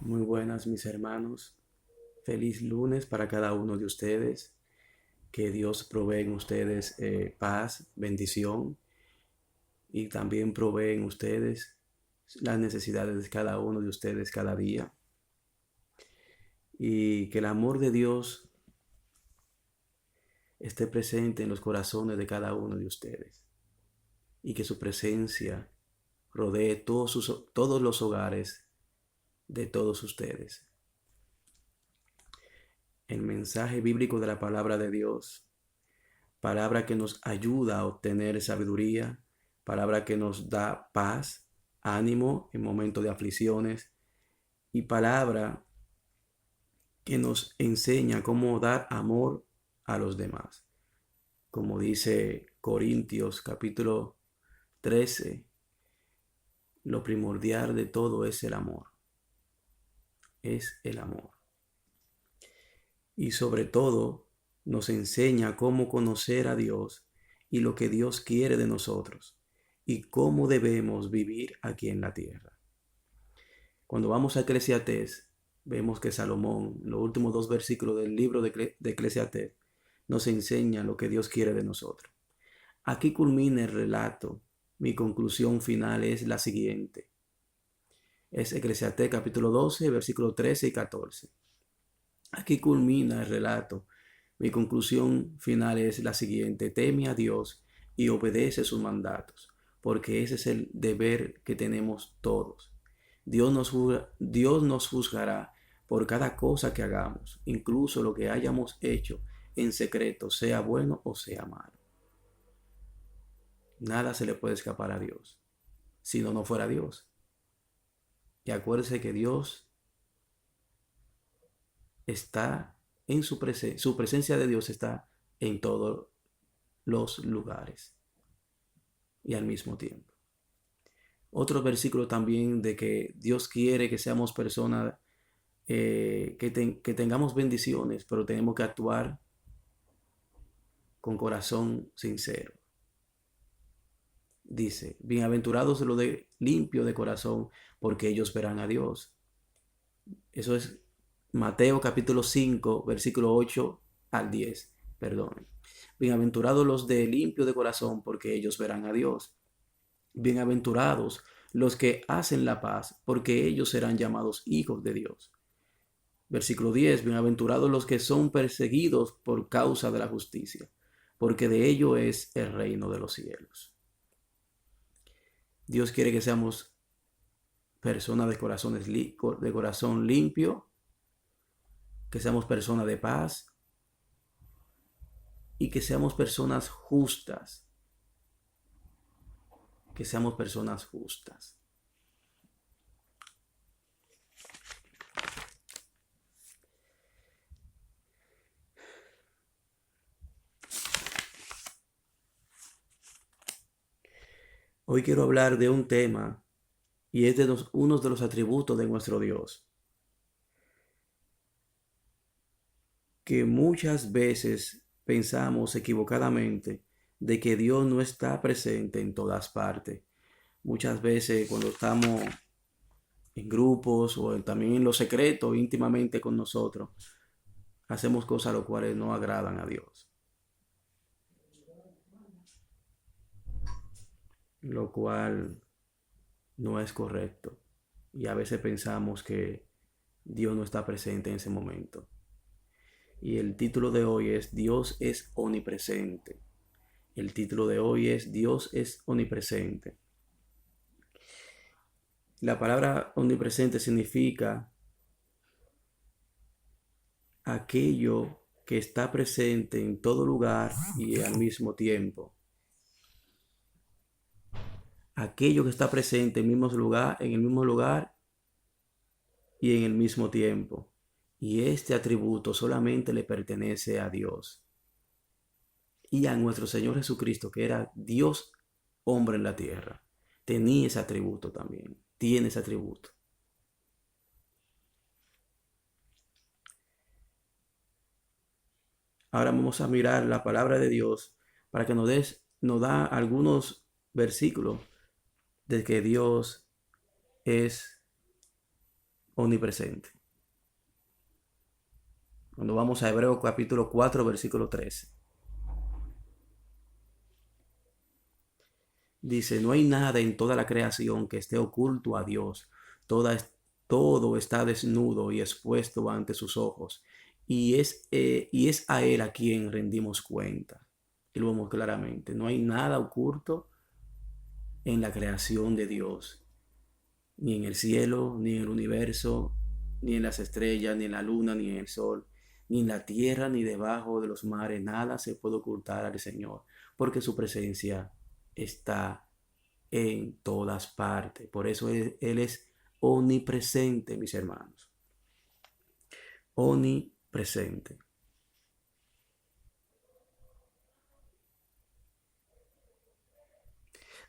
Muy buenas, mis hermanos. Feliz lunes para cada uno de ustedes. Que Dios provee en ustedes paz, bendición y también provee en ustedes las necesidades de cada uno de ustedes cada día. Y que el amor de Dios esté presente en los corazones de cada uno de ustedes. Y que su presencia rodee todos los hogares de todos ustedes. El mensaje bíblico de la palabra de Dios, palabra que nos ayuda a obtener sabiduría, palabra que nos da paz, ánimo en momentos de aflicciones y palabra que nos enseña cómo dar amor a los demás. Como dice Corintios capítulo 13, lo primordial de todo es el amor. Es el amor. Y sobre todo nos enseña cómo conocer a Dios y lo que Dios quiere de nosotros y cómo debemos vivir aquí en la tierra. Cuando vamos a Eclesiastés, vemos que Salomón, los últimos dos versículos del libro de Eclesiastés, nos enseña lo que Dios quiere de nosotros. Aquí culmina el relato. Mi conclusión final es la siguiente. Es Eclesiastés capítulo 12, versículos 13 y 14. Aquí culmina el relato. Mi conclusión final es la siguiente. Teme a Dios y obedece sus mandatos, porque ese es el deber que tenemos todos. Dios nos juzgará por cada cosa que hagamos, incluso lo que hayamos hecho en secreto, sea bueno o sea malo. Nada se le puede escapar a Dios, si no fuera Dios. Y acuérdese que Dios está en su presencia de Dios está en todos los lugares y al mismo tiempo. Otro versículo también de que Dios quiere que seamos personas que tengamos bendiciones, pero tenemos que actuar con corazón sincero. Dice, bienaventurados los de limpio de corazón, porque ellos verán a Dios. Eso es Mateo capítulo 5, versículo 8 al 10. Perdón. Bienaventurados los de limpio de corazón, porque ellos verán a Dios. Bienaventurados los que hacen la paz, porque ellos serán llamados hijos de Dios. Versículo 10. Bienaventurados los que son perseguidos por causa de la justicia, porque de ello es el reino de los cielos. Dios quiere que seamos personas de corazón limpio, que seamos personas de paz y que seamos personas justas. Que seamos personas justas. Hoy quiero hablar de un tema y es uno de los atributos de nuestro Dios, que muchas veces pensamos equivocadamente de que Dios no está presente en todas partes. Muchas veces cuando estamos en grupos o también en lo secreto, íntimamente con nosotros, hacemos cosas las cuales no agradan a Dios, lo cual no es correcto. Y a veces pensamos que Dios no está presente en ese momento. Y el título de hoy es Dios es omnipresente. El título de hoy es Dios es omnipresente. La palabra omnipresente significa aquello que está presente en todo lugar y al mismo tiempo. Aquello que está presente en el mismo lugar y en el mismo tiempo. Y este atributo solamente le pertenece a Dios y a nuestro Señor Jesucristo, que era Dios hombre en la tierra. Tenía ese atributo también. Tiene ese atributo. Ahora vamos a mirar la palabra de Dios para que nos da algunos versículos de que Dios es omnipresente. Cuando vamos a Hebreos capítulo 4, versículo 13. Dice, no hay nada en toda la creación que esté oculto a Dios. Todo está desnudo y expuesto ante sus ojos. Y es a Él a quien rendimos cuenta. Y lo vemos claramente. No hay nada oculto en la creación de Dios. Ni en el cielo, ni en el universo, ni en las estrellas, ni en la luna, ni en el sol, ni en la tierra, ni debajo de los mares. Nada se puede ocultar al Señor, porque su presencia está en todas partes. Por eso Él es omnipresente, mis hermanos. Omnipresente.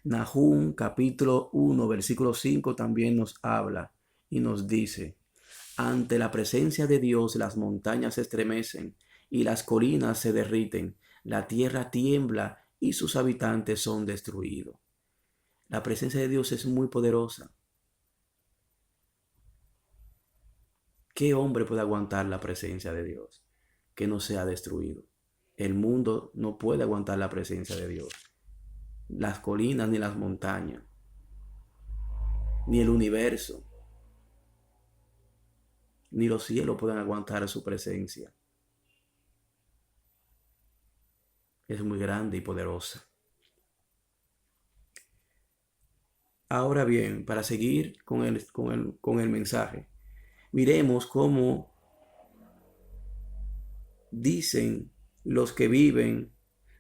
Nahum capítulo 1 versículo 5 también nos habla y nos dice, ante la presencia de Dios las montañas se estremecen y las colinas se derriten, la tierra tiembla y sus habitantes son destruidos. La presencia de Dios es muy poderosa. ¿Qué hombre puede aguantar la presencia de Dios que no sea destruido? El mundo no puede aguantar la presencia de Dios. Las colinas ni las montañas, ni el universo, ni los cielos pueden aguantar su presencia. Es muy grande y poderosa. Ahora bien, para seguir con el mensaje, miremos cómo dicen los que viven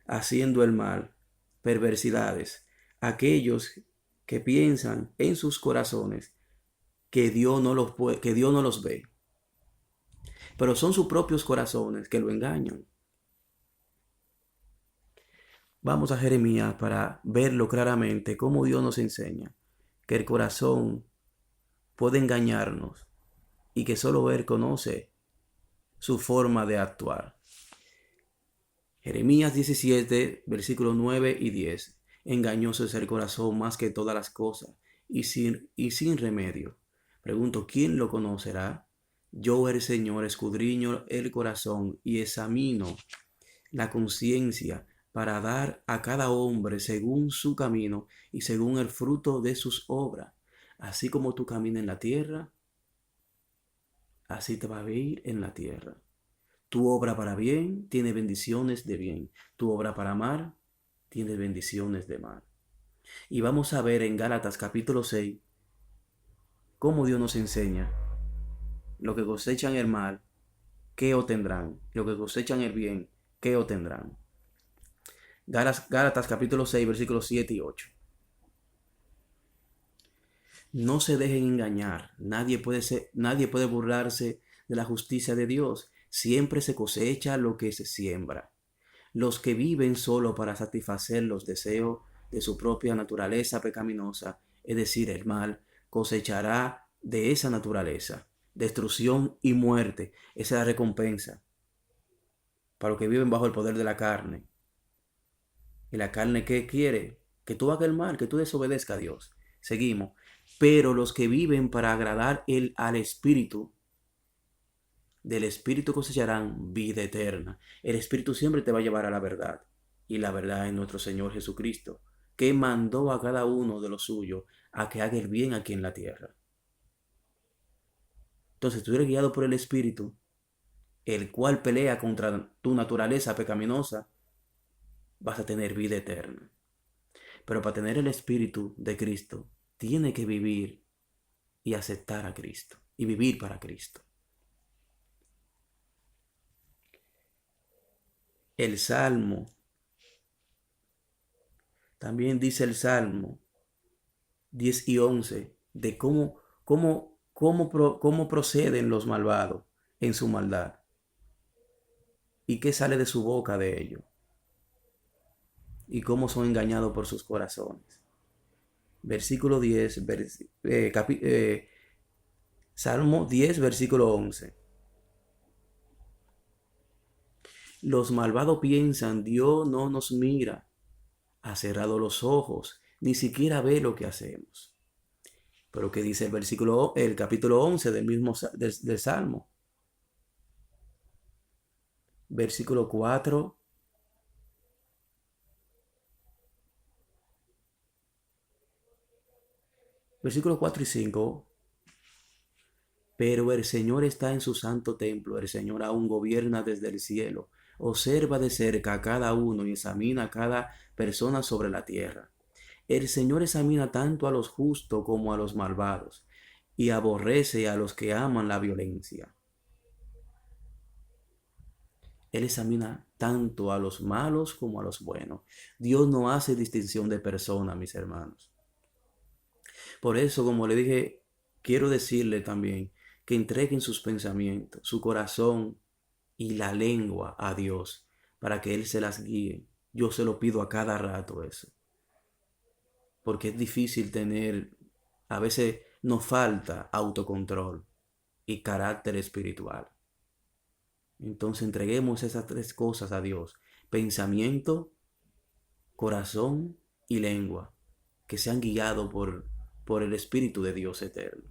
haciendo el mal, perversidades, aquellos que piensan en sus corazones que Dios no los ve, pero son sus propios corazones que lo engañan. Vamos a Jeremías para verlo claramente, cómo Dios nos enseña que el corazón puede engañarnos y que solo Él conoce su forma de actuar. Jeremías 17, versículos 9 y 10. Engañoso es el corazón más que todas las cosas y sin remedio. Pregunto, ¿quién lo conocerá? Yo, el Señor, escudriño el corazón y examino la conciencia para dar a cada hombre según su camino y según el fruto de sus obras. Así como tú caminas en la tierra, así te va a ir en la tierra. Tu obra para bien tiene bendiciones de bien. Tu obra para mal tiene bendiciones de mal. Y vamos a ver en Gálatas capítulo 6 cómo Dios nos enseña. Lo que cosechan el mal, ¿qué obtendrán? Lo que cosechan el bien, ¿qué obtendrán? Gálatas capítulo 6 versículos 7 y 8. No se dejen engañar. Nadie puede burlarse de la justicia de Dios. Siempre se cosecha lo que se siembra. Los que viven solo para satisfacer los deseos de su propia naturaleza pecaminosa, es decir, el mal, cosechará de esa naturaleza destrucción y muerte. Esa es la recompensa para los que viven bajo el poder de la carne. ¿Y la carne qué quiere? Que tú hagas el mal, que tú desobedezcas a Dios. Seguimos. Pero los que viven para agradar al Espíritu, del Espíritu cosecharán vida eterna. El Espíritu siempre te va a llevar a la verdad. Y la verdad es nuestro Señor Jesucristo, que mandó a cada uno de los suyos a que haga el bien aquí en la tierra. Entonces tú eres guiado por el Espíritu, el cual pelea contra tu naturaleza pecaminosa, vas a tener vida eterna. Pero para tener el Espíritu de Cristo, tiene que vivir y aceptar a Cristo y vivir para Cristo. El Salmo, también dice el Salmo 10 y 11 de cómo proceden los malvados en su maldad y qué sale de su boca de ellos y cómo son engañados por sus corazones. Versículo 10, Salmo 10, versículo 11. Los malvados piensan, Dios no nos mira, ha cerrado los ojos, ni siquiera ve lo que hacemos. Pero ¿qué dice el capítulo 11 del mismo del Salmo? Versículo 4. Versículo 4 y 5. Pero el Señor está en su santo templo, el Señor aún gobierna desde el cielo, observa de cerca a cada uno y examina a cada persona sobre la tierra. El Señor examina tanto a los justos como a los malvados, y aborrece a los que aman la violencia. Él examina tanto a los malos como a los buenos. Dios no hace distinción de personas, mis hermanos. Por eso, como le dije, quiero decirle también que entreguen sus pensamientos, su corazón y la lengua a Dios para que Él se las guíe. Yo se lo pido a cada rato eso. Porque es difícil tener, a veces nos falta autocontrol y carácter espiritual. Entonces entreguemos esas tres cosas a Dios: pensamiento, corazón y lengua, que sean guiados por el Espíritu de Dios eterno.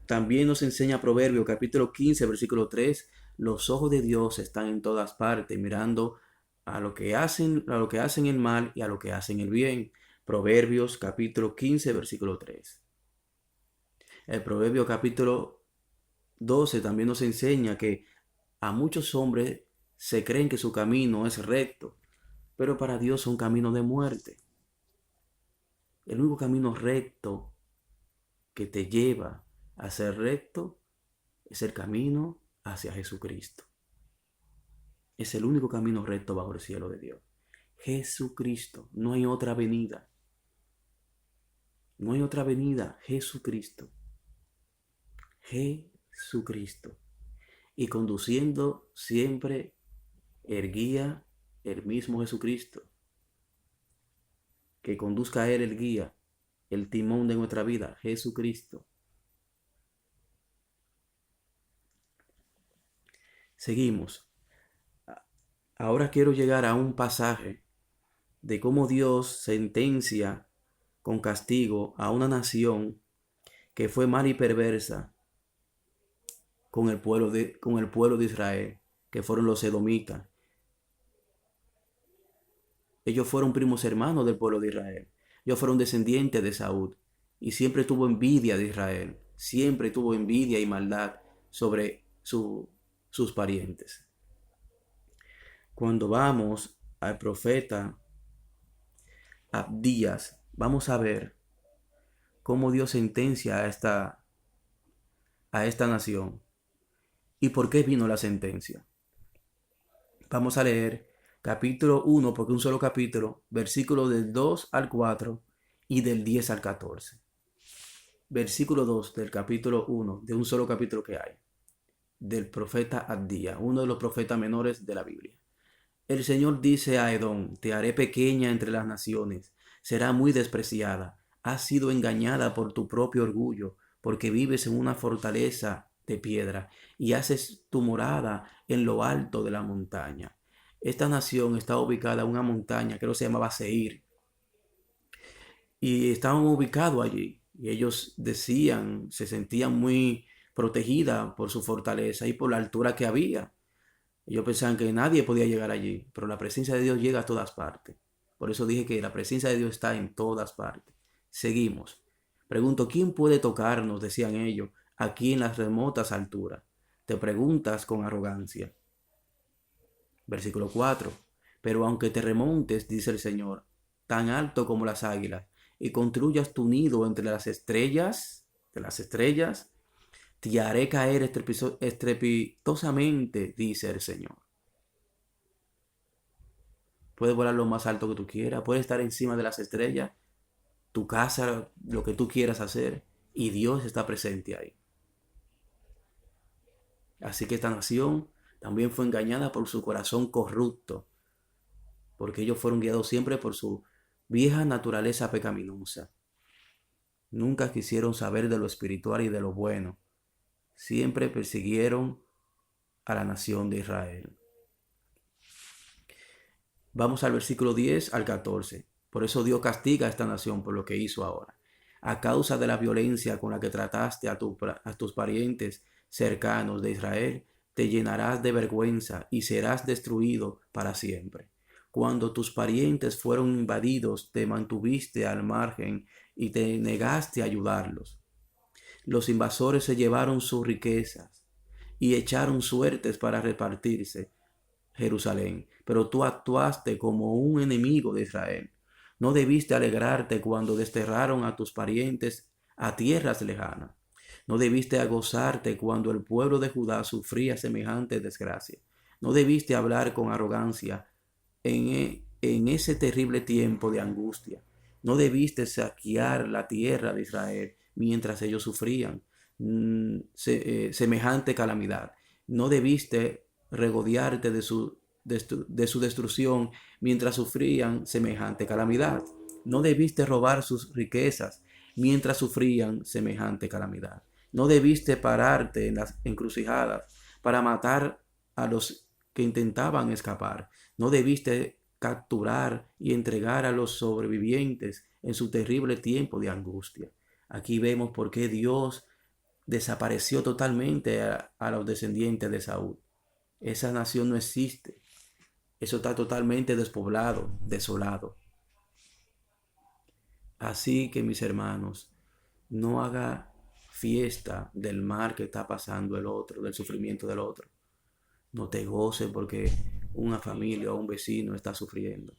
También nos enseña Proverbios capítulo 15, versículo 3, los ojos de Dios están en todas partes, mirando a lo que hacen el mal y a lo que hacen el bien. Proverbios capítulo 15, versículo 3. El Proverbio capítulo 12 también nos enseña que a muchos hombres se creen que su camino es recto, pero para Dios son caminos de muerte. El único camino recto que te lleva a ser recto es el camino hacia Jesucristo. Es el único camino recto bajo el cielo de Dios. Jesucristo, no hay otra avenida. No hay otra avenida, Jesucristo. Jesucristo. Y conduciendo siempre el guía, el mismo Jesucristo. Que conduzca a Él el guía, el timón de nuestra vida, Jesucristo. Seguimos. Ahora quiero llegar a un pasaje de cómo Dios sentencia con castigo a una nación que fue mala y perversa con el pueblo de Israel, que fueron los edomitas. Ellos fueron primos hermanos del pueblo de Israel. Ellos fueron descendientes de Saúl y siempre tuvo envidia de Israel. Siempre tuvo envidia y maldad sobre sus parientes. Cuando vamos al profeta Abdías, vamos a ver cómo Dios sentencia a esta nación y por qué vino la sentencia. Vamos a leer capítulo 1, porque un solo capítulo, versículo del 2 al 4 y del 10 al 14. Versículo 2 del capítulo 1, de un solo capítulo que hay, del profeta Abdías, uno de los profetas menores de la Biblia. El Señor dice a Edom: te haré pequeña entre las naciones, será muy despreciada. Has sido engañada por tu propio orgullo, porque vives en una fortaleza de piedra y haces tu morada en lo alto de la montaña. Esta nación está ubicada en una montaña, creo que se llamaba Seir, y estaban ubicados allí. Y ellos decían, se sentían muy protegidas por su fortaleza y por la altura que había. Ellos pensaban que nadie podía llegar allí, pero la presencia de Dios llega a todas partes. Por eso dije que la presencia de Dios está en todas partes. Seguimos. Pregunto, ¿quién puede tocarnos? Decían ellos, aquí en las remotas alturas. Te preguntas con arrogancia. Versículo 4. Pero aunque te remontes, dice el Señor, tan alto como las águilas, y construyas tu nido entre las estrellas, te haré caer estrepitosamente, dice el Señor. Puedes volar lo más alto que tú quieras, puedes estar encima de las estrellas, tu casa, lo que tú quieras hacer, y Dios está presente ahí. Así que esta nación también fue engañada por su corazón corrupto, porque ellos fueron guiados siempre por su vieja naturaleza pecaminosa. Nunca quisieron saber de lo espiritual y de lo bueno. Siempre persiguieron a la nación de Israel. Vamos al versículo 10 al 14. Por eso Dios castiga a esta nación por lo que hizo ahora. A causa de la violencia con la que trataste a tus parientes cercanos de Israel, te llenarás de vergüenza y serás destruido para siempre. Cuando tus parientes fueron invadidos, te mantuviste al margen y te negaste a ayudarlos. Los invasores se llevaron sus riquezas y echaron suertes para repartirse Jerusalén, pero tú actuaste como un enemigo de Israel. No debiste alegrarte cuando desterraron a tus parientes a tierras lejanas. No debiste gozarte cuando el pueblo de Judá sufría semejante desgracia. No debiste hablar con arrogancia en ese terrible tiempo de angustia. No debiste saquear la tierra de Israel mientras ellos sufrían semejante calamidad. No debiste regodearte de su destrucción mientras sufrían semejante calamidad. No debiste robar sus riquezas mientras sufrían semejante calamidad. No debiste pararte en las encrucijadas para matar a los que intentaban escapar. No debiste capturar y entregar a los sobrevivientes en su terrible tiempo de angustia. Aquí vemos por qué Dios desapareció totalmente a los descendientes de Saúl. Esa nación no existe. Eso está totalmente despoblado, desolado. Así que mis hermanos, no haga fiesta del mal que está pasando el otro, del sufrimiento del otro. No te goces porque una familia o un vecino está sufriendo.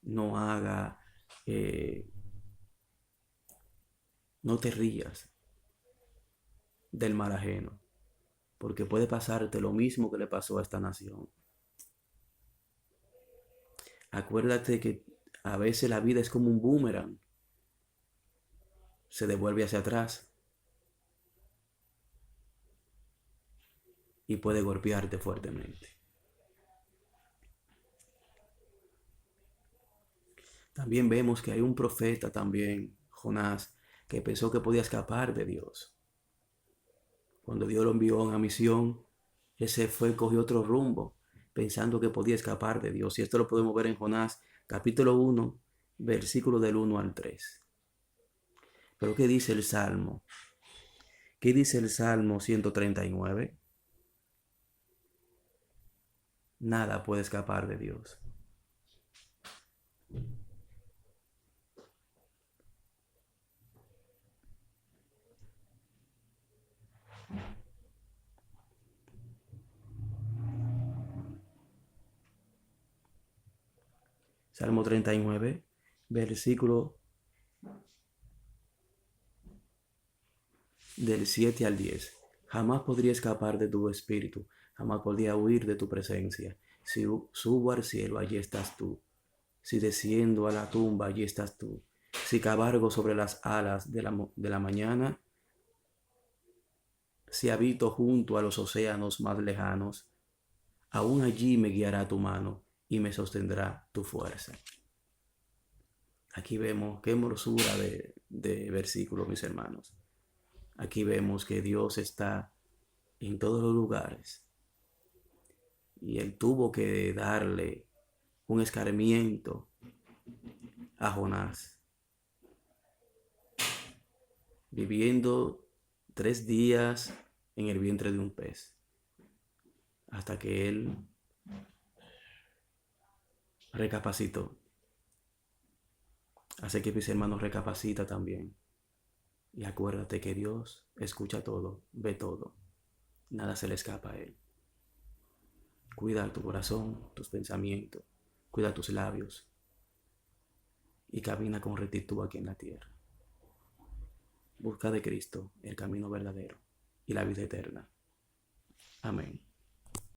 No haga, no te rías del mal ajeno, porque puede pasarte lo mismo que le pasó a esta nación. Acuérdate que a veces la vida es como un boomerang, se devuelve hacia atrás y puede golpearte fuertemente. También vemos que hay un profeta también, Jonás, que pensó que podía escapar de Dios. Cuando Dios lo envió a una misión, él se fue, cogió otro rumbo, pensando que podía escapar de Dios. Y esto lo podemos ver en Jonás, capítulo 1, versículo del 1 al 3. Pero ¿qué dice el Salmo? ¿Qué dice el Salmo 139? Nada puede escapar de Dios. Salmo 39, versículo del 7 al 10. Jamás podría escapar de tu espíritu, jamás podría huir de tu presencia. Si subo al cielo, allí estás tú. Si desciendo a la tumba, allí estás tú. Si cabalgo sobre las alas de la mañana, si habito junto a los océanos más lejanos, aún allí me guiará tu mano y me sostendrá tu fuerza. Aquí vemos qué hermosura de versículo, mis hermanos. Aquí vemos que Dios está en todos los lugares y Él tuvo que darle un escarmiento a Jonás, viviendo 3 días en el vientre de un pez, hasta que él recapacitó. Así que mis hermanos, recapacita también. Y acuérdate que Dios escucha todo, ve todo. Nada se le escapa a Él. Cuida tu corazón, tus pensamientos, cuida tus labios y camina con rectitud aquí en la tierra. Busca de Cristo el camino verdadero y la vida eterna. Amén.